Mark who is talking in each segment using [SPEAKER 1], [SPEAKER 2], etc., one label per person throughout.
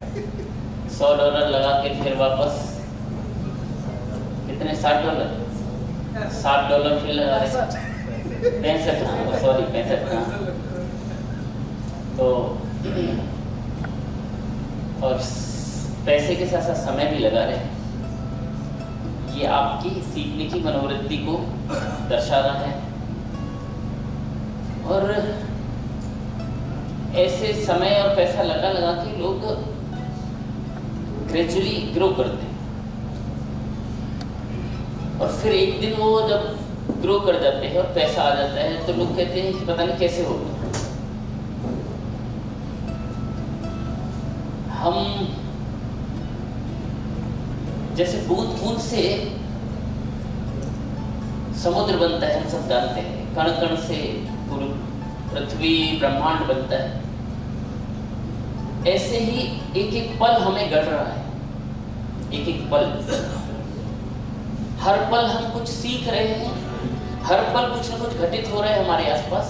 [SPEAKER 1] $100 लगा के फिर वापस कितने $60 $60 फिर लगा रहे 65 सॉरी 65 तो और पैसे के साथ साथ समय भी लगा रहे। ये आपकी सीखने की मनोवृत्ति को दर्शा रहा है और ऐसे समय और पैसा लगा लगा के लोग ग्रेजुअली ग्रो करते हैं और फिर एक दिन वो जब ग्रो कर जाते हैं और पैसा आ जाता है तो लोग कहते हैं कि पता नहीं कैसे हो गया। हम जैसे बूंद बूंद से समुद्र बनता है, हम सब जानते हैं, कण कण से पूरी पृथ्वी ब्रह्मांड बनता है। ऐसे ही एक एक पल हमें गढ़ रहा है, एक एक पल, हर पल हम कुछ सीख रहे हैं, हर पल कुछ ना कुछ घटित हो रहा है हमारे आसपास,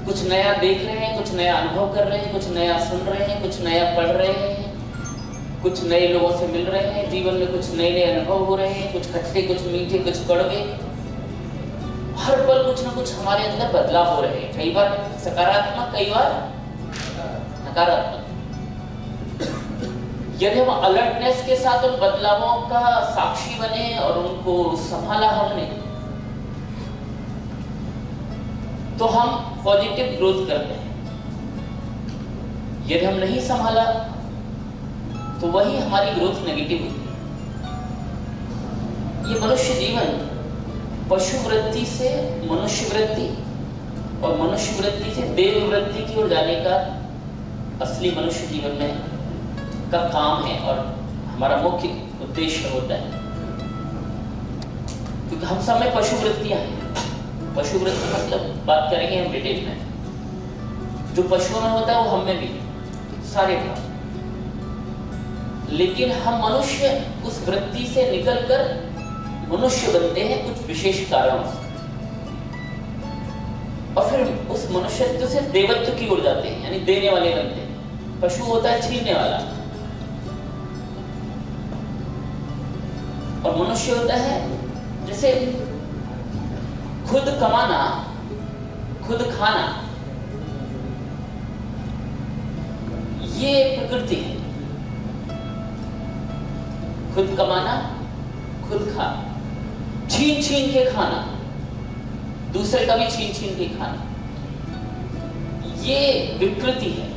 [SPEAKER 1] कुछ नया देख रहे हैं, कुछ नया अनुभव कर रहे हैं, कुछ नया सुन रहे हैं, कुछ नया पढ़ रहे हैं, कुछ नए लोगों से मिल रहे हैं, जीवन में कुछ नए नए अनुभव हो रहे हैं, कुछ खट्टे, कुछ मीठे, कुछ कड़वे। हर पल कुछ ना कुछ हमारे अंदर बदलाव हो रहे हैं, कई बार सकारात्मक, कई बार नकारात्मक। यदि हम अलर्टनेस के साथ उन बदलावों का साक्षी बने और उनको संभाला हमने, तो हम पॉजिटिव ग्रोथ करते हैं। यदि हम नहीं संभाला तो वही हमारी ग्रोथ नेगेटिव होती है। ये मनुष्य जीवन पशु वृत्ति से मनुष्य वृत्ति और मनुष्य वृत्ति से देव वृत्ति की ओर जाने का असली मनुष्य जीवन में का काम है और हमारा मुख्य उद्देश्य होता है। क्योंकि हम सब में पशु वृत्तियां हैं। पशु वृत्ति मतलब बात करेंगे हम डिटेल में, जो पशुओं में होता है वो हम में भी सारे भाव। लेकिन हम मनुष्य उस वृत्ति से निकलकर मनुष्य बनते हैं कुछ विशेष कारणों से, और फिर उस मनुष्यत्व से देवत्व की ओर जाते हैं, यानी देने वाले बनते हैं। पशु होता है छीनने वाला और मनुष्य होता है जैसे खुद कमाना, खुद खाना, ये प्रकृति है। खुद कमाना, खुद खाना, छीन छीन के खाना, दूसरे का भी छीन छीन के खाना, ये विकृति है।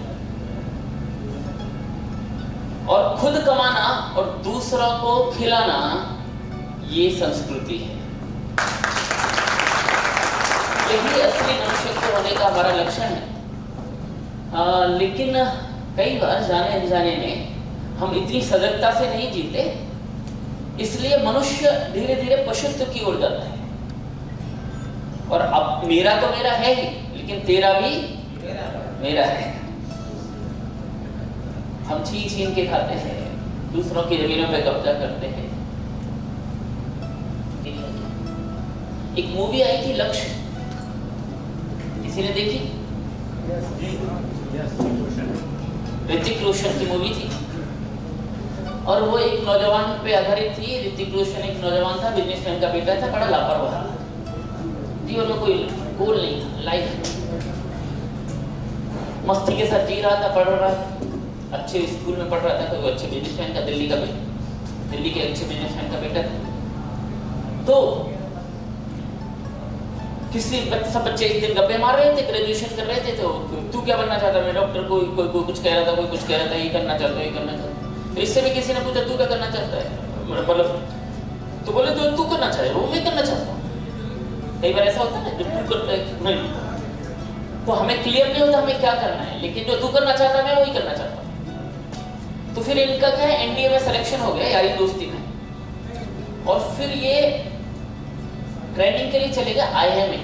[SPEAKER 1] और खुद कमाना और दूसरों को खिलाना, ये संस्कृति है। यही असली मनुष्यत्व होने का हमारा लक्षण है। लेकिन कई बार जाने अनजाने में हम इतनी सजगता से नहीं जीते, इसलिए मनुष्य धीरे धीरे पशुत्व की ओर जाता है। और अब मेरा तो मेरा है ही, लेकिन तेरा भी मेरा है। हम छीन छीन के खाते हैं, दूसरों की जमीनों पे कब्जा करते हैं। एक मूवी आई थी लक्ष्य, किसी ने देखी? ऋतिक रोशन की मूवी थी और वो एक नौजवान पे आधारित थी। ऋतिक रोशन एक नौजवान था, बिजनेसमैन का बेटा था, बड़ा लापरवाह, जीवन में कोई गोल नहीं था, लाइफ मस्ती के साथ जी रहा था, पढ़ रहा था, अच्छे स्कूल में पढ़ रहा था, कोई अच्छे बिजनेसमैन का, दिल्ली के अच्छे बिजनेसमैन का बेटा था। तो सब बच्चे एक दिन गप्पे मार रहे थे, ग्रेजुएशन कर रहे थे, तो तू क्या बनना चाहता है? मैं डॉक्टर, कोई कुछ कह रहा था, कोई कुछ कह रहा था, ये करना चाहता है, ये करना चाहता है। तो इससे भी किसी ने पूछा तू क्या करना चाहता है, मतलब तो बोले जो तू करना चाहे वो मैं करना चाहता हूँ। कई बार ऐसा होता है ना, जो तू करता है नहीं, तो हमें क्लियर नहीं होता हमें क्या करना है, लेकिन जो तू करना चाहता है मैं वही करना चाहता हूँ। तो फिर इनका क्या है, एनडीए में सिलेक्शन हो गया, यारी दोस्ती में, और फिर ये ट्रेनिंग के लिए चले गए IMA,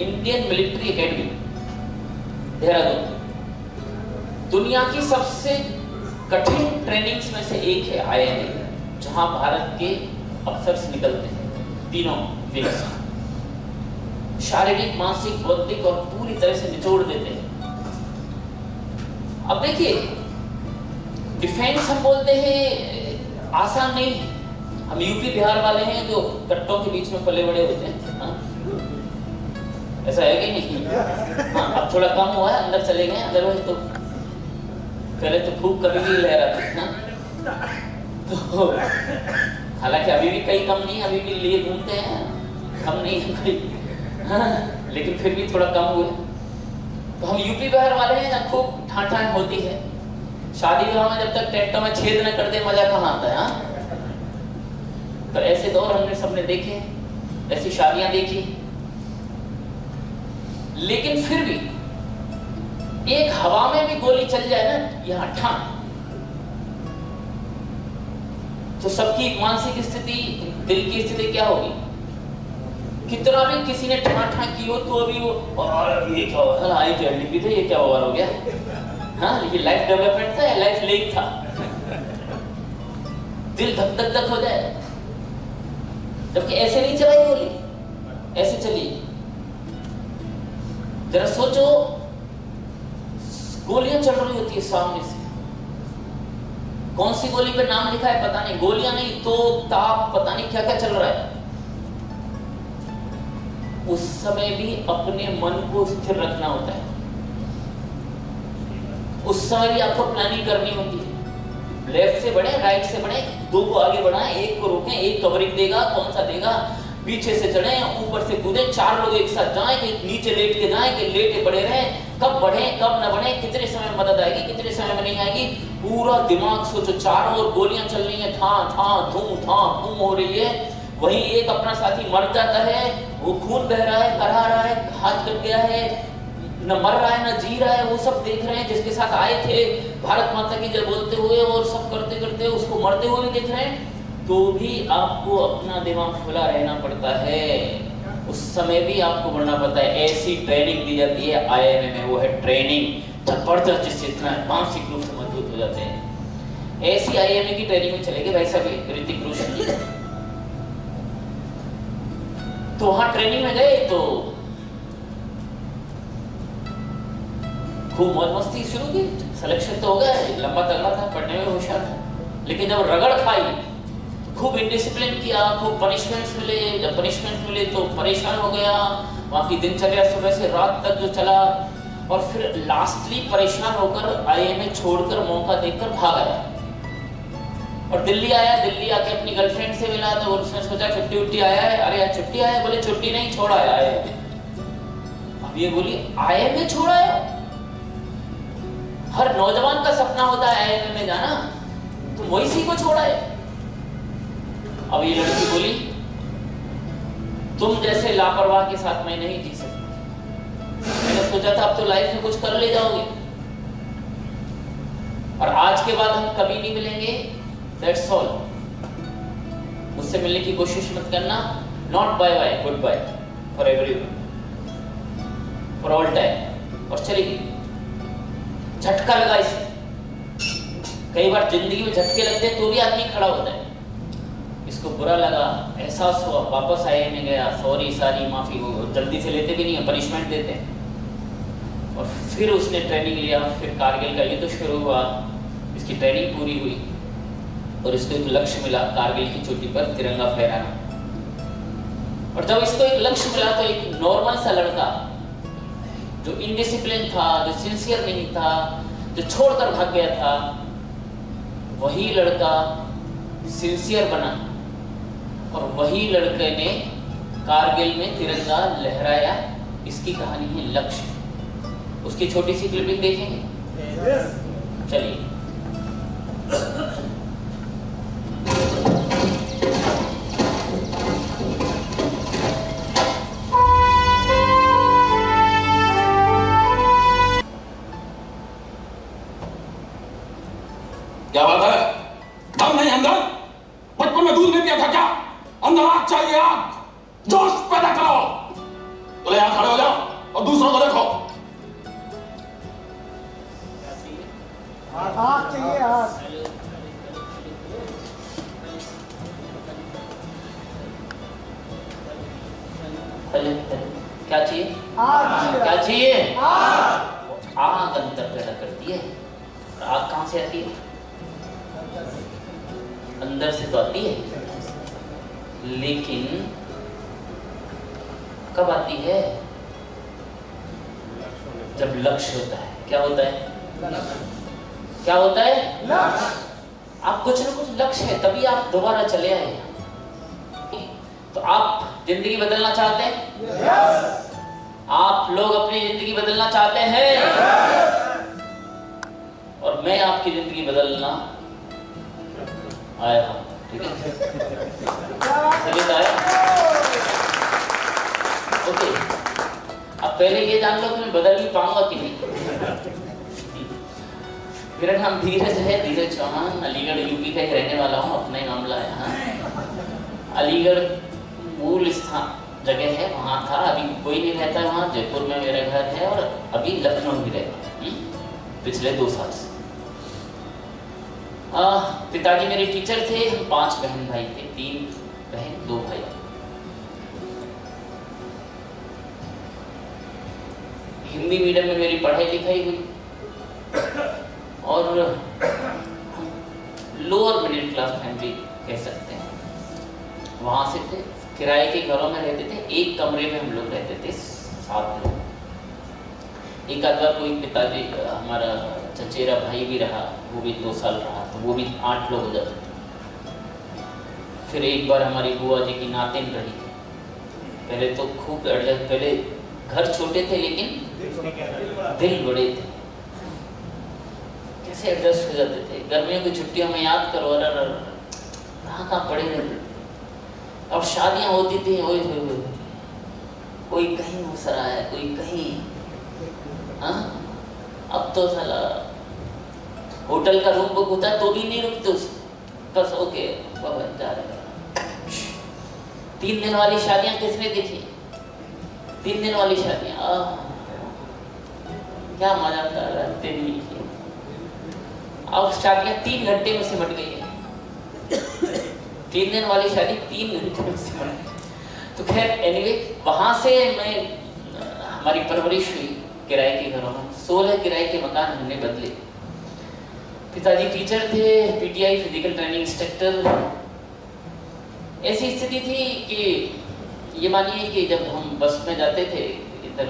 [SPEAKER 1] Indian military academy, Dehradun. दुनिया की सबसे कठिन ट्रेनिंग्स में से एक है IMA, जहां भारत के अफसर्स निकलते हैं तीनों विंग से, शारीरिक, मानसिक, बौद्धिक और पूरी तरह से निचोड़ देते हैं। अब देखिए डिफेंस हम बोलते हैं आसान नहीं है। हम यूपी बिहार वाले हैं जो कट्टों के बीच में पले बड़े होते हैं। हाँ? ऐसा है कि नहीं? हाँ, अब थोड़ा कम हुआ है, अंदर चले गए, अदरवाइज तो पहले तो खूब कभी भी लहराते थे। तो हालांकि अभी भी कई कम नहीं, अभी भी लिए घूमते हैं, कम नहीं है कोई। हाँ, लेकिन फिर भी थोड़ा कम हुए। तो हम यूपी बिहार वाले हैं ना, खूब ठाठाएं होती है। शादी विवाह में जब तक टेंटों में छेद न कर दे मजा कहाँ आता है। हाँ, तो ऐसे दौर हमने सबने देखे, ऐसी शादियां देखी। लेकिन फिर भी एक हवा में भी गोली चल जाए ना यहां ठान, तो सबकी मानसिक स्थिति, दिल की स्थिति क्या होगी? कितना भी किसी ने ठाठा की हो तो अभी वो ये क्या हुआ, आई एलडीपी थे, ये क्या हो गया। हाँ, ये लाइफ डेवलपमेंट था या लाइफ लीक था? दिल धक धक धक हो जाए। जबकि ऐसे नहीं चलाई गोली, ऐसे चली। जरा सोचो, गोलियां चल रही होती है सामने से, कौन सी गोली पे नाम लिखा है पता नहीं, गोलियां नहीं तो ताप, पता नहीं क्या क्या चल रहा है। उस समय भी अपने मन को स्थिर रखना होता है। उस समय भी आपको प्लानिंग करनी होती है। लेफ्ट से बढ़े, राइट से बढ़े, दो को आगे बढ़ाएं, एक को रोकें, एक कवरिंग देगा, कौन सा देगा, पीछे से चढ़े, ऊपर से कूदे, चार लोग एक साथ जाएं कि नीचे लेट के जाएं कि लेटे पड़े रहें, कब बढ़े कब न बढ़े, कितने समय में मदद आएगी, कितने समय में नहीं आएगी, पूरा दिमाग सोचो। चारों ओर गोलियां चल रही हैं, था धूम हो रही है। वहीं एक अपना साथी मर जाता है, वो खून बह रहा है, करहा रहा है, घात कर गया है, न मर रहा है न जी रहा है, वो सब देख रहे हैं। जिसके साथ आए थे भारत माता की जय बोलते हुए और सब करते करते उसको मरते हुए देख रहे हैं, तो भी आपको अपना दिमाग खुला रहना पड़ता है। उस समय भी आपको बढ़ना पड़ता है। ऐसी ट्रेनिंग दी जाती है आईएमए में, वो है ट्रेनिंग जबरदस्त, जिससे इतना मानसिक रूप से मजबूत हो जाते हैं। ऐसी आईएमए की ट्रेनिंग में चले गए भाई साहब ऋतिक रोशन जी। तो वहां ट्रेनिंग में गए तो खूब मौज मस्ती शुरू की, सिलेक्शन तो हो गया, लंबा तगड़ा था, पढ़ने में होशियार था। लेकिन जब रगड़ खाई, खूब इंडिसिप्लिन किया, खूब पनिशमेंट्स मिले, जब पनिशमेंट मिले तो परेशान हो गया। वहाँ की दिनचर्या सुबह से रात तक जो चला, और फिर लास्टली परेशान होकर आईएमए छोड़कर मौका देखकर भाग आया और दिल्ली आया। दिल्ली आके अपनी गर्लफ्रेंड से मिला तो उसने सोचा छुट्टी उट्टी आया है। अरे यार छुट्टी आया है? बोले छुट्टी नहीं, छोड़ा है आईएमए। अब ये बोली आईएमए छोड़ा है? हर नौजवान का सपना होता है आईएमए में जाना, तो मोइसी को छोड़ा है। अब ये लड़की बोली तुम जैसे लापरवाह के साथ मैं नहीं जी सकती। मैंने सोचा था अब तो लाइफ में कुछ कर ले जाओगे, और आज के बाद हम कभी नहीं मिलेंगे, दैट्स ऑल। मुझसे मिलने की कोशिश मत करना। Not bye bye, good bye for everyone, for all time. और चली गई। झटका लगा इसे। कई बार जिंदगी में झटके लगते तो भी आदमी खड़ा होता है। इसको बुरा लगा, एहसास हुआ, वापस आईएमए गया, सॉरी सारी माफी, हो जल्दी से लेते भी नहीं है, पनिशमेंट देते हैं। और फिर उसने ट्रेनिंग लिया। फिर कारगिल का युद्ध शुरू हुआ, इसकी ट्रेनिंग पूरी हुई और इसको एक लक्ष्य मिला, कारगिल की चोटी पर तिरंगा फहराना। और जब इसको एक लक्ष्य मिला तो एक नॉर्मल सा लड़का जो इनडिसिप्लिन था, जो सिंसियर नहीं था, जो छोड़कर भाग गया था, वही लड़का सिंसियर बना और वही लड़के ने कारगिल में तिरंगा लहराया। इसकी कहानी है लक्ष्य। उसकी छोटी सी क्लिपिंग देखेंगे। चलिए।
[SPEAKER 2] क्या बात है? दम नहीं अंदर? बचपन में दूध नहीं पिया था क्या? अंदर आग चाहिए, आग, जोश पैदा करो। तो ले यहां खड़े हो जाओ और दूसरों को देखो।
[SPEAKER 3] आग चाहिए, आग।
[SPEAKER 1] क्या चाहिए?
[SPEAKER 3] आग।
[SPEAKER 1] क्या चाहिए?
[SPEAKER 3] आग।
[SPEAKER 1] आग अंदर पैदा करती है। और आग कहां से आती है? अंदर से तो आती है, लेकिन कब आती है? जब लक्ष्य होता है। क्या होता है? क्या होता है? लक्ष्य। आप कुछ ना कुछ लक्ष्य है, तभी आप दोबारा चले आए। तो आप जिंदगी बदलना चाहते हैं? yes. आप लोग अपनी जिंदगी बदलना चाहते हैं? yes. और मैं आपकी जिंदगी बदलना आया हूं, ठीक है? समझ आया? ओके, अब पहले ये जान लो कि मैं बदल नहीं पाऊंगा कि नहीं। मेरा नाम धीरज है, धीरज चौहान, अलीगढ़ यूपी का ही रहने वाला हूँ। अपना ही मामला है। हाँ, अलीगढ़ मूल स्थान जगह है, वहाँ था। अभी कोई नहीं रहता है वहाँ। जयपुर में मेरा घर है और अभी लखनऊ भी रहता हूँ पिछले 2 साल से। पिताजी मेरे टीचर थे। हम 5 बहन भाई थे, 3 बहन 2 भाई। हिंदी मीडियम में मेरी पढ़ाई लिखाई हुई और लोअर मिडिल क्लास फैमिली कह सकते हैं। वहाँ से थे, किराए के घरों में रहते थे। एक कमरे में हम लोग रहते थे 7 लोग। एक आध बार कोई पिताजी हमारा चचेरा भाई भी रहा, वो भी 2 साल रहा, तो वो भी 8 लोग हो जाते थे। फिर एक बार हमारी बुआ जी की नातिन रही। पहले तो खूब एडजस्ट, पहले घर छोटे थे लेकिन दिल बड़े थे। कैसे एडजस्ट हो जाते थे। गर्मियों की छुट्टियों में याद करो, कहाँ पड़े रहते। अब शादियां होती थी, ओए होए, कोई कहीं घुस रहा है, कोई कहीं। हाँ, अब तो साला होटल का रूम बुक होता है तो भी नहीं रुकते उस बस ओके बाबा जा रहे। 3 दिन वाली शादियां किसने देखी? 3 दिन वाली शादियां, क्या मजा था। रहते नहीं, अब शादियां 3 घंटे में सिमट गई है। 3 दिन वाली शादी 3 घंटे में सिमट गई। तो खैर एनीवे, वहां से मैं हमारी परवरिश हुई किराए के घरों में। 16 किराए के मकान हमने बदले। पिताजी टीचर थे, पीटीआई फिजिकल ट्रेनिंग इंस्ट्रक्टर। ऐसी स्थिति थी कि ये मानिए कि जब हम बस में जाते थे इधर,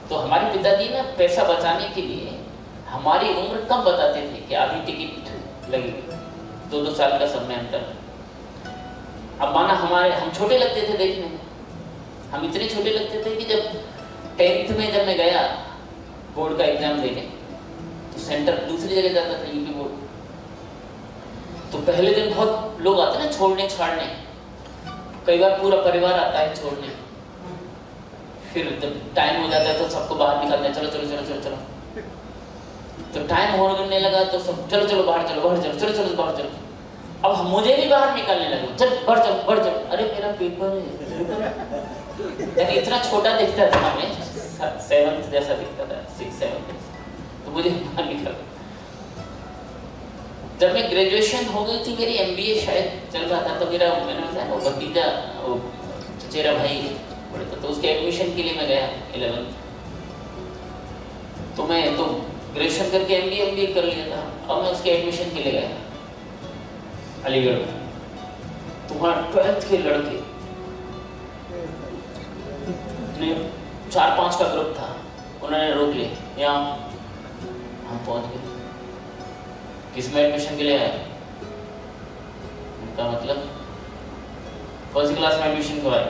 [SPEAKER 1] तो हमारे पिताजी ना पैसा बचाने के लिए हमारी उम्र कम बताते थे कि आधी टिकट लगेगी। 2-2 साल का समय अंतर। अब माना हम छोटे लगते थे देखने में। हम इतने छोटे लगते थे कि जब 10th में जब मैं गया बोर्ड का एग्जाम देने, तो सेंटर दूसरी जगह जाता था, यूपी बोर्ड। तो पहले दिन बहुत लोग आते ना छोड़ने छाड़ने, कई बार पूरा परिवार आता है छोड़ने। फिर जब टाइम हो जाता है तो सबको बाहर निकालते हैं, चलो चलो चलो चलो चलो। तो टाइम होने लगा तो सब चलो चलो बाहर चलो, बाहर चलो, चलो चलो बाहर चलो। अब मुझे भी बाहर निकालने लगे, चल बाहर चल बाहर चल। अरे मेरा पेपर है। यानी इतना छोटा दिखता था हमें, 7th जैसा दिखता था, 6-7, तो मुझे बाहर निकाल। जब मैं ग्रेजुएशन हो गई थी मेरी, MBA शायद चल रहा था, तो मेरा मैंने बताया वो भतीजा, वो चचेरा भाई बड़े, तो उसके एडमिशन के लिए मैं गया 11th। तो मैं तो ग्रेजुएशन करके MBA कर लिया था। अब मैं उसके एडमिशन के लिए गया अलीगढ़ में। तो वहाँ 12th के लड़के ने 4-5 का ग्रुप था, उन्होंने रोक लिया। यहाँ हम पहुँच गए। किस में एडमिशन के लिए आए? उनका मतलब कौन सी क्लास में एडमिशन को आए?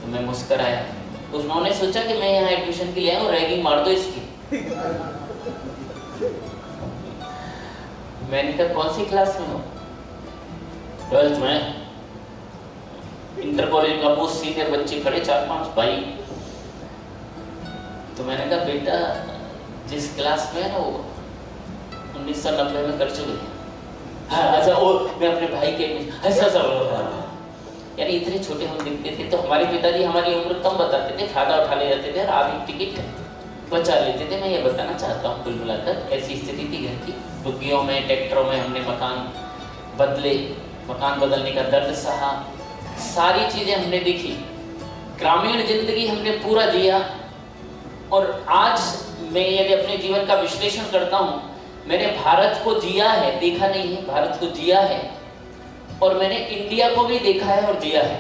[SPEAKER 1] तो मैं मुस्कुराया। उन्होंने सोचा कि मैं यहाँ एडमिशन के लिए आया हूँ, रैगिंग मार दो इसकी। मैंने कहा कौन सी क्लास में हो? 12th में। इंटर कॉलेज का मोस्ट सीनियर बच्चे खड़े 4-5 भाई। तो मैंने कहा बेटा जिस क्लास में है ना वो 1990 में कर चुके हैं। हाँ अच्छा, वो मैं अपने भाई के ऐसा यानी इतने छोटे हम दिखते थे। तो हमारे पिताजी हमारी उम्र कम बताते थे, फायदा उठा ले जाते थे और आधी टिकट बचा लेते थे। मैं ये बताना चाहता हूँ कुल मिलाकर ऐसी स्थिति थी घर की। बुग्गियों में, ट्रैक्टरों में हमने मकान बदले, मकान बदलने का दर्द सहा, सारी चीज़ें हमने देखी, ग्रामीण जिंदगी हमने पूरा जिया। और आज मैं यदि अपने जीवन का विश्लेषण करता हूँ, मैंने भारत को जिया है, देखा नहीं है, भारत को जिया है, और मैंने इंडिया को भी देखा है और जिया है,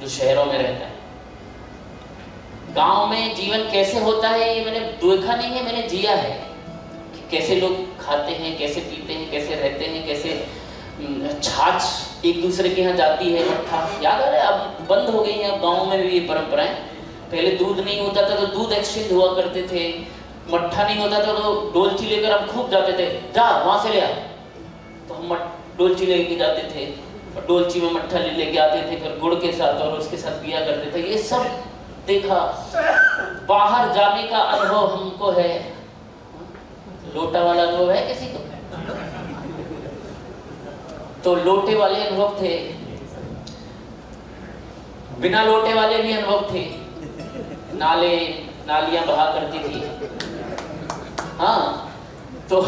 [SPEAKER 1] जो शहरों में रहता है। गांव में जीवन कैसे होता है ये मैंने देखा नहीं है, मैंने जिया है कि कैसे लोग खाते हैं, कैसे पीते हैं, कैसे रहते हैं, कैसे छाछ एक दूसरे के यहाँ जाती है, मट्ठा याद आ रहा है। अब बंद हो गई है, अब गाँव में भी ये परंपराएं। पहले दूध नहीं होता था तो दूध एक्सचेंज हुआ करते थे, मट्ठा नहीं होता था तो डोलची लेकर हम खूब जाते थे, जा वहां से ले आ, तो हम डोलची लेके जाते थे और डोलची में मट्ठा लेके आते थे, फिर गुड़ के साथ और उसके साथ पिया करते थे। ये सब देखा। बाहर जाने का अनुभव हमको है। लोटा वाला अनुभव है किसी को? तो लोटे वाले अनुभव थे, बिना लोटे वाले भी अनुभव थे। नाले नालियां बहा करती थी, हाँ, तो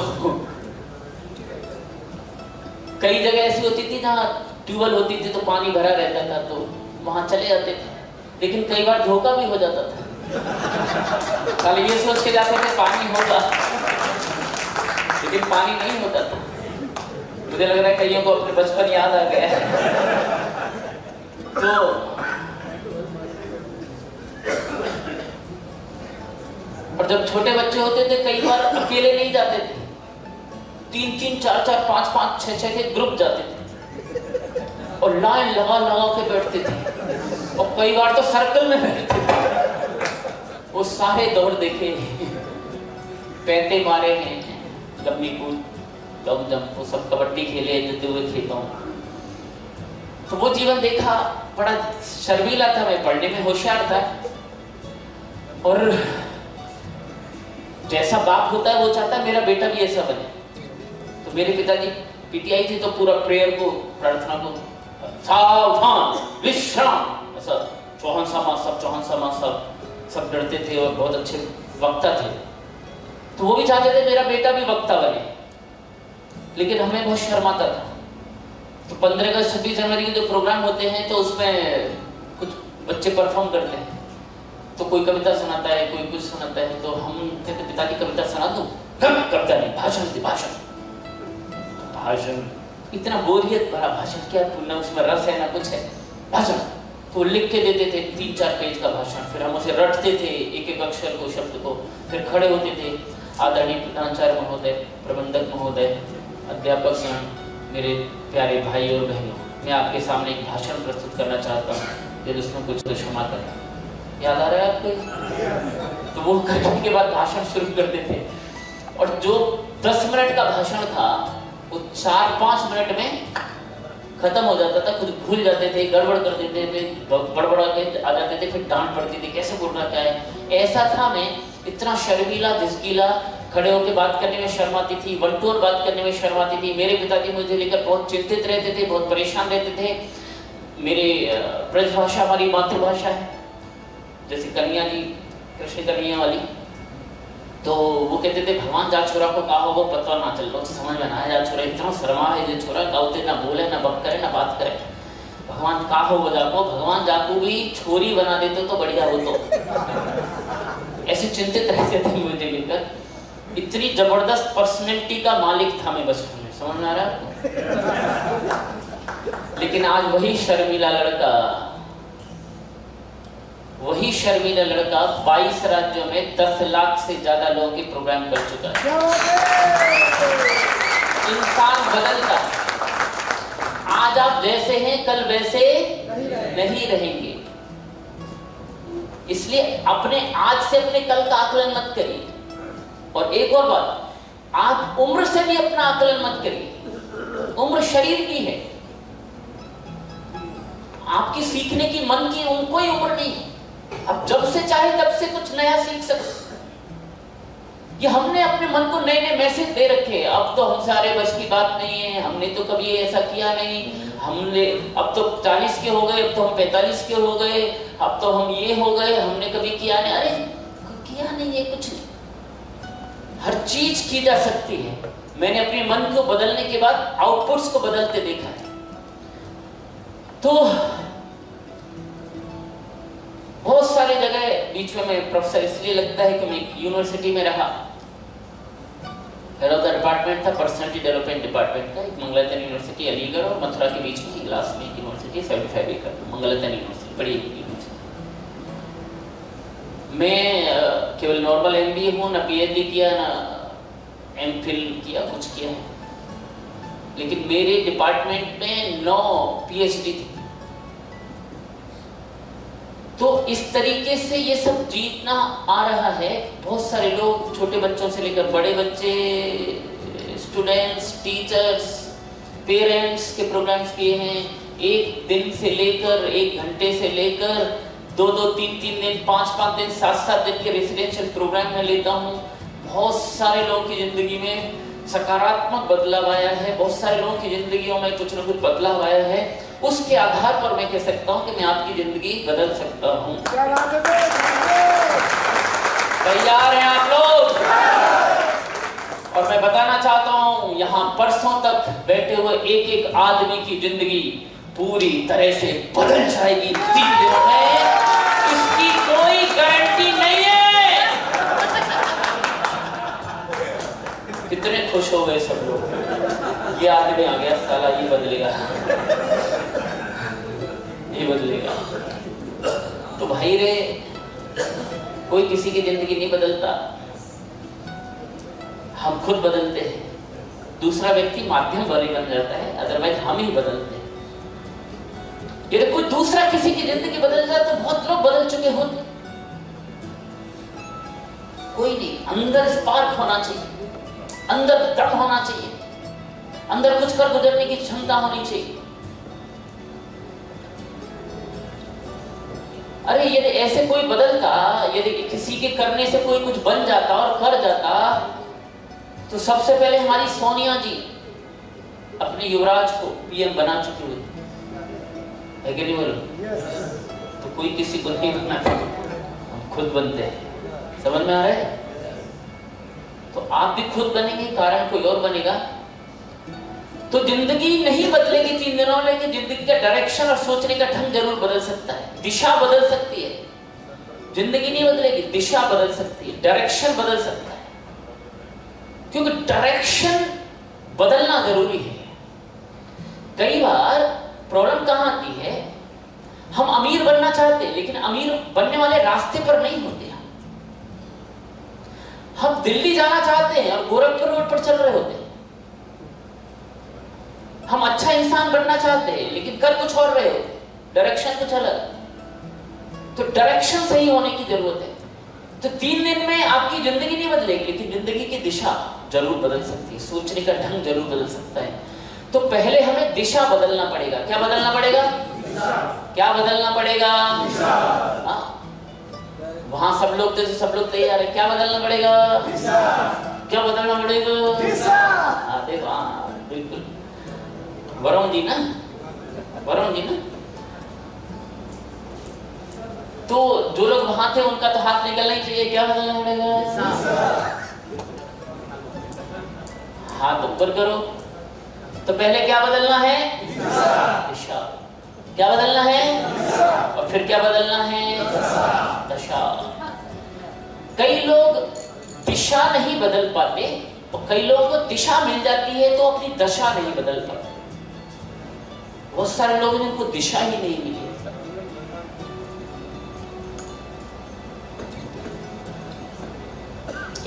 [SPEAKER 1] कई जगह ऐसी होती थी जहाँ ट्यूबवेल होती थी तो पानी भरा रहता था, तो वहां चले जाते थे, लेकिन कई बार धोखा भी हो जाता था। खाली ये सोच के जाते थे पानी होगा, लेकिन पानी नहीं होता था। मुझे लग रहा है कईयों को अपने बचपन याद आ गया है। तो और जब छोटे बच्चे होते थे कई बार अकेले नहीं जाते थे, 3-3, 4-4, 5-5, 6-6 के ग्रुप जाते थे और लाइन लगा लगा के बैठते थे, और कई बार तो सर्कल में बैठते थे। वो सारे दौड़ देखे, पैंते मारे हैं, लंबी कूद, लॉन्ग जंप, वो सब कबड्डी खेले जते हुए खेता हूँ। तो वो जीवन देखा, बड़ा शर्मीला था, मैं पढ़ने में होशियार था, और जैसा बाप होता है वो चाहता है मेरा बेटा भी ऐसा बने। तो मेरे पिताजी पीटीआई थे, तो पूरा प्रेयर को, प्रार्थना को, सावधान विश्राम, ऐसा चौहान सामा सब डरते थे और बहुत अच्छे वक्ता थे। तो वो भी चाहते थे मेरा बेटा भी वक्ता बने, लेकिन हमें बहुत शर्माता था। तो 15 अगस्त 26 जनवरी के जो प्रोग्राम होते हैं तो उसमें कुछ बच्चे परफॉर्म करते हैं, तो कोई कविता सुनाता है, कोई कुछ सुनाता है, तो हम कहते पिताजी कविता सुना दो, कविता नहीं, भाषण दे, भाषण इतना बोरियत भरा भाषण, क्या ना उसमें रस है ना कुछ है, भाषण। तो लिख के देते थे 3-4 पेज का भाषण, फिर हम उसे रटते थे एक एक अक्षर को, शब्द को, फिर खड़े होते थे। आदरणीय प्रधानाचार्य महोदय, प्रबंधक महोदय, अध्यापक, मेरे प्यारे भाई और बहनों, मैं आपके सामने एक भाषण प्रस्तुत करना चाहता हूँ, यदि उसमें कुछ तो क्षमा करना। याद आ रहा है आपको? तो वो करने के बाद भाषण शुरू करते थे, और जो 10 मिनट का भाषण था वो 4-5 मिनट में खत्म हो जाता था। कुछ भूल जाते थे, गड़बड़ कर देते थे, बड़बड़ा के आ जाते थे, फिर डांट पड़ती थी, कैसे बोलना क्या है। ऐसा था, मैं इतना शर्मीला झिझकीला, खड़े होकर बात करने में शर्म आती थी, वन टू वन बात करने में शर्म आती थी। मेरे पिताजी मुझे लेकर बहुत चिंतित रहते थे, बहुत परेशान रहते थे। मेरे ब्रजभाषा हमारी मातृभाषा है, जैसे कन्या जी, कृष्ण कन्या वाली, तो वो कहते थे भगवान जा छोरा को कहा होगा पता ना चल लो, समझ में ना आया, जा छोरा इतना शर्मा है, जो छोरा गाँवते ना बोले ना बक करे ना बात करे, भगवान कहा होगा जाको, भगवान जाको भी छोरी बना देते तो बढ़िया हो। तो ऐसे चिंतित रहते थे मुझे लेकर। इतनी जबरदस्त पर्सनैलिटी का मालिक था मैं बचपन में, समझ में आ रहा है? लेकिन आज वही शर्मीला लड़का 22 राज्यों में 10 लाख से ज्यादा लोगों के प्रोग्राम कर चुका है। इंसान बदलता है, आज आप जैसे हैं कल वैसे नहीं रहेंगे। इसलिए अपने आज से अपने कल का आकलन मत करिए। और एक और बात, आप उम्र से भी अपना आकलन मत करिए। उम्र शरीर की है, आपकी सीखने की, मन की कोई उम्र नहीं है। अब जब से चाहे तब से कुछ नया सीख सकते। ये हमने अपने मन को नए नए मैसेज दे रखे। अब तो हम सारे बस की बात नहीं है, हमने तो कभी ऐसा किया नहीं, हमने अब तो 40 के हो गए, अब तो हम 45 के हो गए, अब तो हम ये हो गए, हमने कभी किया नहीं। अरे किया नहीं, ये कुछ नहीं। हर चीज की जा सकती है। मैंने अपने मन को बदलने के बाद आउटपुट्स को बदलते देखा है। तो बहुत सारी जगह बीच में मैं प्रोफेसर इसलिए लगता है कि मैं यूनिवर्सिटी में रहा, हेड ऑफ द डिपार्टमेंट था, पर्सनैलिटी डेवलपमेंट डिपार्टमेंट था, एक मंगलतन यूनिवर्सिटी अलीगढ़ और मथुरा के बीच में लास्ट में एक यूनिवर्सिटी 75 एकड़ मंगलतन यूनिवर्सिटी, बड़ी यूनिवर्सिटी। मैं केवल नॉर्मल MBA हूँ, ना PhD किया ना MPhil किया, कुछ किया है, लेकिन मेरे डिपार्टमेंट में 9 PhD थे। तो इस तरीके से ये सब जीतना आ रहा है। बहुत सारे लोग, छोटे बच्चों से लेकर बड़े बच्चे, स्टूडेंट्स, टीचर्स, पेरेंट्स के प्रोग्राम्स किए हैं। एक दिन से लेकर 1 घंटे से लेकर 2-2, 3-3 दिन, 5-5 दिन, 7-7 दिन के रेसिडेंशियल प्रोग्राम में लेता हूँ। बहुत सारे लोगों की जिंदगी में सकारात्मक बदलाव आया है, बहुत सारे लोगों की जिंदगियों में कुछ न कुछ बदलाव आया है। उसके आधार पर मैं कह सकता हूं कि मैं आपकी जिंदगी बदल सकता हूं। तैयार हैं आप लोग? और मैं बताना चाहता हूं, यहां परसों तक बैठे हुए एक एक आदमी की जिंदगी पूरी तरह से बदल जाएगी 3 दिनों में, इसकी कोई गारंटी नहीं है। कितने खुश हो गए सब लोग, ये आदमी आ गया, साला ये बदलेगा, ये बदलेगा। तो भाई रे, कोई किसी की जिंदगी नहीं बदलता, हम खुद बदलते हैं। दूसरा व्यक्ति माध्यम बन जाता है, अदरवाइज हम ही बदलते हैं। यदि कोई दूसरा किसी की जिंदगी बदल जाए तो बहुत लोग बदल चुके होते। कोई नहीं, अंदर स्पार्क होना चाहिए, अंदर दम होना चाहिए, अंदर कुछ कर गुजरने की क्षमता होनी चाहिए। अरे यदि ऐसे कोई बदलता, यदि किसी के करने से कोई कुछ बन जाता और कर जाता, तो सबसे पहले हमारी सोनिया जी अपने युवराज को PM बना चुके हुए है कि नहीं बोलो? तो कोई किसी को नहीं बनाता, हम खुद बनते हैं। समझ में आ रहा है? तो आप भी खुद बनेंगे, कारण कोई और बनेगा। तो जिंदगी नहीं बदलेगी 3 दिनों में, लेकिन जिंदगी का डायरेक्शन और सोचने का ढंग जरूर बदल सकता है, दिशा बदल सकती है। जिंदगी नहीं बदलेगी, दिशा बदल सकती है, डायरेक्शन बदल सकता है, क्योंकि डायरेक्शन बदलना जरूरी है। कई बार प्रॉब्लम कहां आती है, हम अमीर बनना चाहते हैं, लेकिन अमीर बनने वाले रास्ते पर नहीं होते। हम दिल्ली जाना चाहते हैं और गोरखपुर रोड पर चल रहे होते हैं। हम अच्छा इंसान बनना चाहते हैं, लेकिन कर कुछ और रहे होते, डायरेक्शन कुछ अलग। तो डायरेक्शन सही होने की जरूरत है। तो 3 दिन में आपकी जिंदगी नहीं बदलेगी, लेकिन जिंदगी की दिशा जरूर बदल सकती है, सोचने का ढंग जरूर बदल सकता है। तो पहले हमें दिशा बदलना पड़ेगा। क्या बदलना पड़ेगा? क्या बदलना पड़ेगा? वहां सब लोग तैयार है। क्या बदलना पड़ेगा? क्या बदलना पड़ेगा? देखो, बिल्कुल वरुण जी ना। तो जो लोग वहां थे उनका तो हाथ निकलना ही चाहिए। क्या बदलना पड़ेगा? हाथ ऊपर करो। तो पहले क्या बदलना है? दिशा। क्या बदलना है? और फिर क्या बदलना है? दशा। कई लोग दिशा नहीं बदल पाते और कई लोगों को दिशा मिल जाती है तो अपनी दशा नहीं बदल पाते। बहुत सारे लोग जिनको दिशा ही नहीं मिली।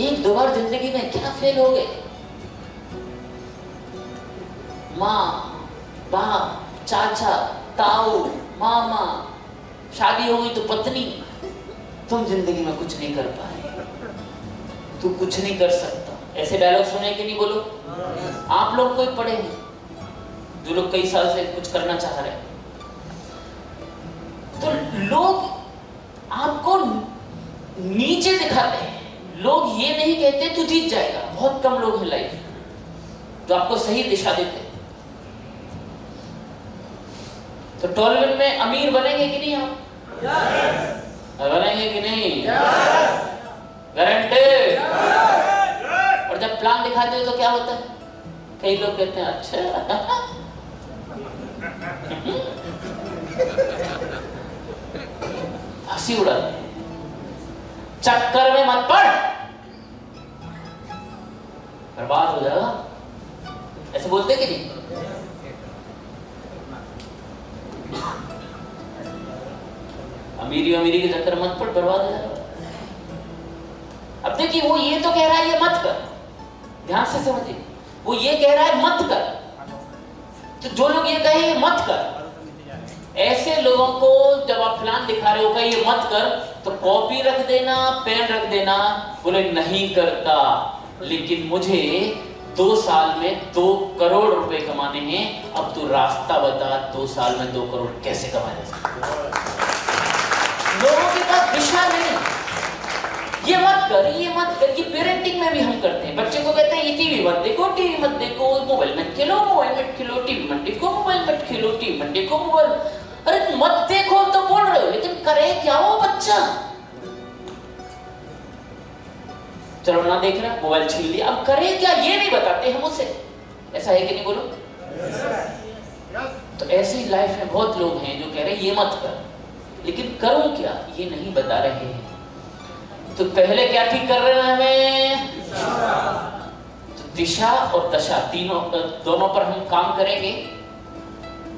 [SPEAKER 1] एक दो बार जिंदगी में क्या फेल हो गए, माँ बाप, चाचा, ताऊ, मामा, शादी हो गई तो पत्नी, तुम जिंदगी में कुछ नहीं कर पाए, तू कुछ नहीं कर सकता। ऐसे डायलॉग सुने कि नहीं? बोलो। आप लोग कोई पढ़े हैं जो लोग कई साल से कुछ करना चाह रहे हैं, तो लोग आपको नीचे दिखाते हैं। लोग ये नहीं कहते तू जीत जाएगा। बहुत कम लोग हैं लाइफ जो आपको सही दिशा देते हैं। तो टॉलवेल में अमीर बनेंगे कि नहीं आप? बनेंगे कि नहीं? गारंटेड। और जब प्लान दिखाते हो तो क्या होता है? कई लोग कहते हैं अच्छा हंसी उड़ाते हैं। चक्कर में मत पड़। बर्बाद हो जाएगा। ऐसे बोलते कि नहीं? अमीरी के चक्कर मत पड़, बर्बाद हो जाएगा। अब देखिए वो ये तो कह रहा है ये मत कर, ध्यान से समझिए, वो ये कह रहा है मत कर। तो जो लोग ये कहे ये मत कर, ऐसे लोगों को जब आप प्लान दिखा रहे हो कि ये मत कर, तो कॉपी रख देना, पेन रख देना, बोले नहीं करता, लेकिन मुझे 2 साल में 2 करोड़ रुपए कमाने हैं, अब तू रास्ता बता 2 साल में 2 करोड़ कैसे कमाए जा सकते। लोगों के पास दिशा नहीं, ये मत कर, ये मत कर। ये पेरेंटिंग में भी हम करते हैं, बच्चे को कहते हैं ये टीवी मत देखो, टीवी मत देखो, मोबाइल मत खेलो, मोबाइल मत खेलो, टीवी मत देखो, मोबाइल मत खेलो, टीवी मत देखो, मोबाइल। अरे मत देखो तो बोल रहे हो, लेकिन करे क्या वो बच्चा? चलो ना देख रहा, मोबाइल छीन लिया, अब करे क्या ये नहीं बताते हम उसे। ऐसा है कि नहीं बोलो? तो ऐसी लाइफ में बहुत लोग हैं जो कह रहे हैं ये मत कर, लेकिन करूं क्या ये नहीं बता रहे हैं। तो पहले क्या ठीक कर रहे हैं हमें? तो दिशा और दशा दोनों पर हम काम करेंगे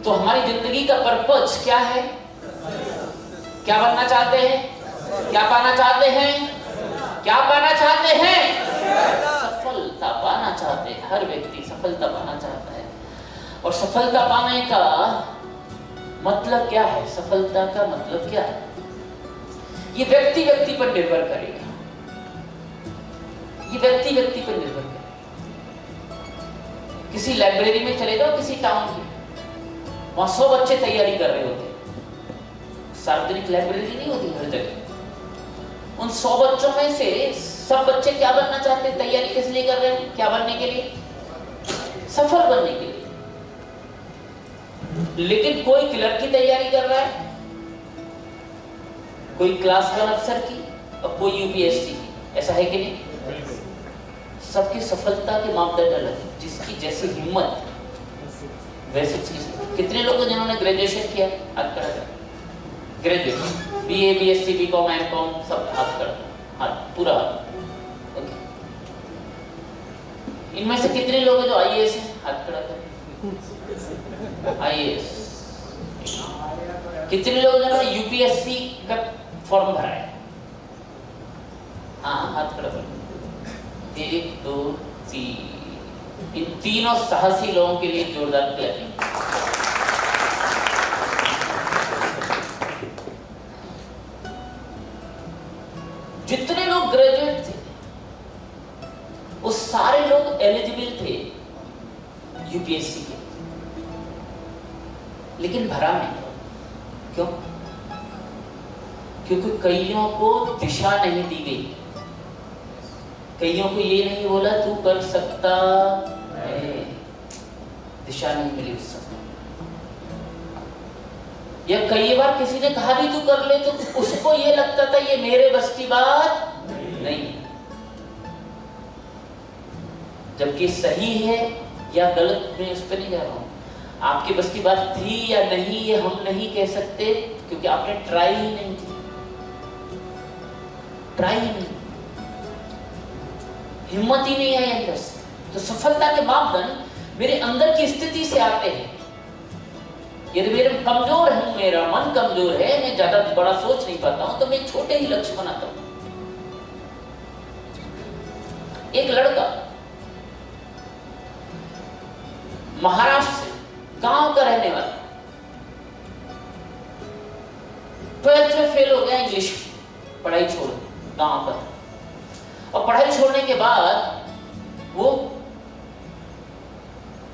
[SPEAKER 1] तो हमारी जिंदगी का पर्पस क्या है? क्या बनना चाहते हैं? क्या पाना चाहते हैं? क्या पाना चाहते हैं? सफलता पाना चाहते हैं। हर व्यक्ति सफलता पाना चाहता है। और सफलता पाने का मतलब क्या है? सफलता का मतलब क्या है? ये व्यक्ति व्यक्ति पर निर्भर करेगा। ये व्यक्ति व्यक्ति पर निर्भर करेगा। किसी लाइब्रेरी में चले जाओ, किसी टाउन की, वहां 100 बच्चे तैयारी कर रहे होते हैं। सार्वजनिक लाइब्रेरी नहीं होती हर जगह। उन 100 बच्चों में से सब बच्चे क्या बनना चाहते हैं? तैयारी किस लिए कर रहे हैं? क्या बनने के लिए? सफल बनने के लिए। लेकिन कोई क्लर्क की तैयारी कर रहा है, कोई क्लास 1 अफसर की, और कोई यूपीएससी की। ऐसा है कि नहीं? सबकी सफलता के मापदंड अलग है। जिसकी जैसी हिम्मत वैसी चीज। कितने लोग जिन्होंने ग्रेजुएशन किया? हाथ खड़ा कर। Graduation, BA, BSc, BCom, MCom, सब हाथ खड़ा, हाथ पूरा हाथ। ओके, इनमें से कितने लोग जो आईएएस हैं? हाथ खड़ा कर। आईएएस। कितने लोग जिन्होंने यूपीएससी का फॉर्म भरा है? हाँ, हाथ खड़ा कर। 1 2 3। इन तीनों साहसी लोगों के लिए जोरदार क्लैपिंग। जितने लोग ग्रेजुएट थे वो सारे लोग एलिजिबल थे यूपीएससी के, लेकिन भरा नहीं। क्यों? क्योंकि कईयों को दिशा नहीं दी गई। कईयों को ये नहीं बोला तू कर सकता है, दिशा नहीं मिली उस समय। या कई बार किसी ने कहा भी तू कर ले, तो उसको ये लगता था ये मेरे बस की बात नहीं, जबकि सही है या गलत मैं उस पर नहीं जा रहा हूं। आपकी बस की बात थी या नहीं ये हम नहीं कह सकते, क्योंकि आपने ट्राई ही नहीं की। ट्राई ही नहीं, हिम्मत ही नहीं आई अंदर से। तो सफलता के मापदंड मेरे अंदर की स्थिति से आते हैं। यदि मेरे कमजोर हूं, मेरा मन कमजोर है, मैं ज्यादा बड़ा सोच नहीं पाता हूं, तो मैं छोटे ही लक्ष्य बनाता हूं। एक लड़का महाराष्ट्र से, गांव का रहने वाला, 12th में फेल हो गया इंग्लिश, पढ़ाई छोड़, गांव का। और पढ़ाई छोड़ने के बाद वो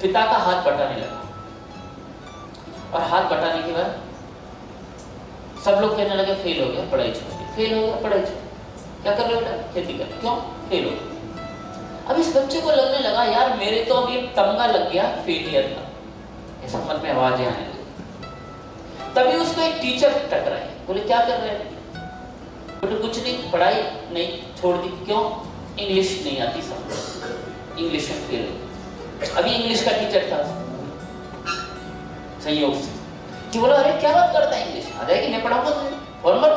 [SPEAKER 1] पिता का हाथ बटाने लगा। और हाथ बटाने के बाद सब लोग कहने लगे फेल हो गया, पढ़ाई छोड़ दी, फेल हो गया, पढ़ाई छोड़। क्या कर रहे हो बेटा? खेती कर। क्यों? फेल हो गया। अब इस बच्चे को लगने लगा यार मेरे तो अब ये तमगा लग गया फेलियर का, ऐसा मन में आवाजें आने लगी। तभी उसको एक टीचर टकराए, बोले क्या कर रहे हैं? बोले कुछ नहीं, पढ़ाई नहीं, छोड़ दी। क्यों? इंग्लिश नहीं आती समझ, इंग्लिश में फेल हो। अभी इंग्लिश का टीचर था संयोग से, कि बोला अरे क्या बात करता है, इंग्लिश आ जाएगी, मैं पढ़ाऊंगा तुझे, फॉर्मल।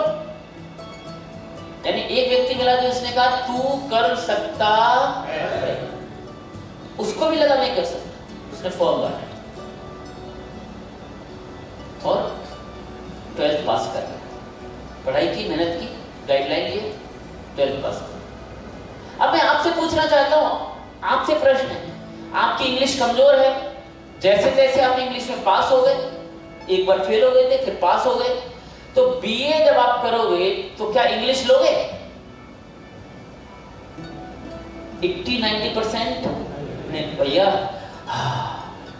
[SPEAKER 1] यानी एक व्यक्ति मिला जो उसने कहा तू कर सकता है। उसको भी लगा नहीं कर सकता, उसने फॉर्म भरा और 12th पास कर लिया, पढ़ाई की, मेहनत की, गाइडलाइन लिए, 12th पास कर। अब मैं आपसे पूछना चाहता हूं, आपसे प्रश्न है, आपकी इंग्लिश कमजोर है, जैसे तैसे आप इंग्लिश में पास हो गए, एक बार फेल हो गए थे, फिर पास हो गए, तो बीए जब आप करोगे तो क्या इंग्लिश लोगे? 80-90% नहीं भैया।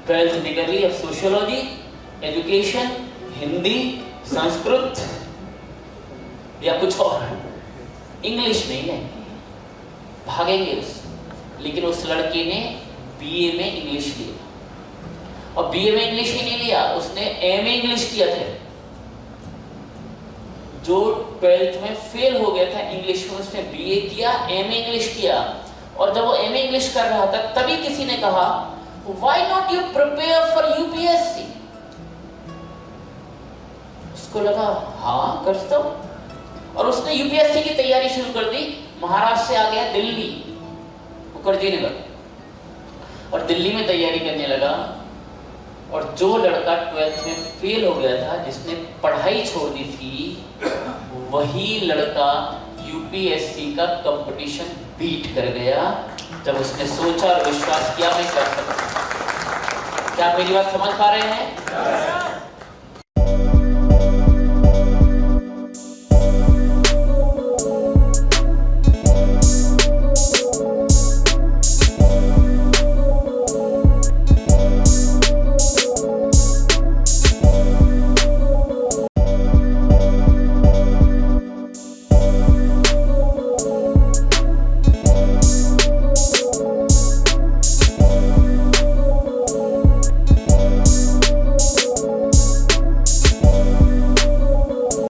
[SPEAKER 1] 12th निकल रही, अब सोशियोलॉजी, एजुकेशन, हिंदी, संस्कृत या कुछ और, इंग्लिश नहीं लेंगे, भागेंगे उस। लेकिन उस लड़के ने बीए में इंग्लिश लिया, और बीए में इंग्लिश ही नहीं लिया, उसने एमए इंग्लिश किया था। जो 12th में फेल हो गया था इंग्लिश में, उसने बीए किया, एमए इंग्लिश किया। और जब वो एमए इंग्लिश कर रहा था तभी किसी ने कहा why not you prepare for UPSC. उसको लगा हाँ कर सकता हूं, और उसने यूपीएससी की तैयारी शुरू कर दी। महाराष्ट्र से आ गया दिल्ली, मुखर्जी नगर, और दिल्ली में तैयारी करने लगा। और जो लड़का 12th में फेल हो गया था, जिसने पढ़ाई छोड़ दी थी, वही लड़का यूपीएससी का कंपटीशन बीट कर गया, जब उसने सोचा और विश्वास किया मैं कर सकता हूं। क्या आप मेरी बात समझ पा रहे हैं?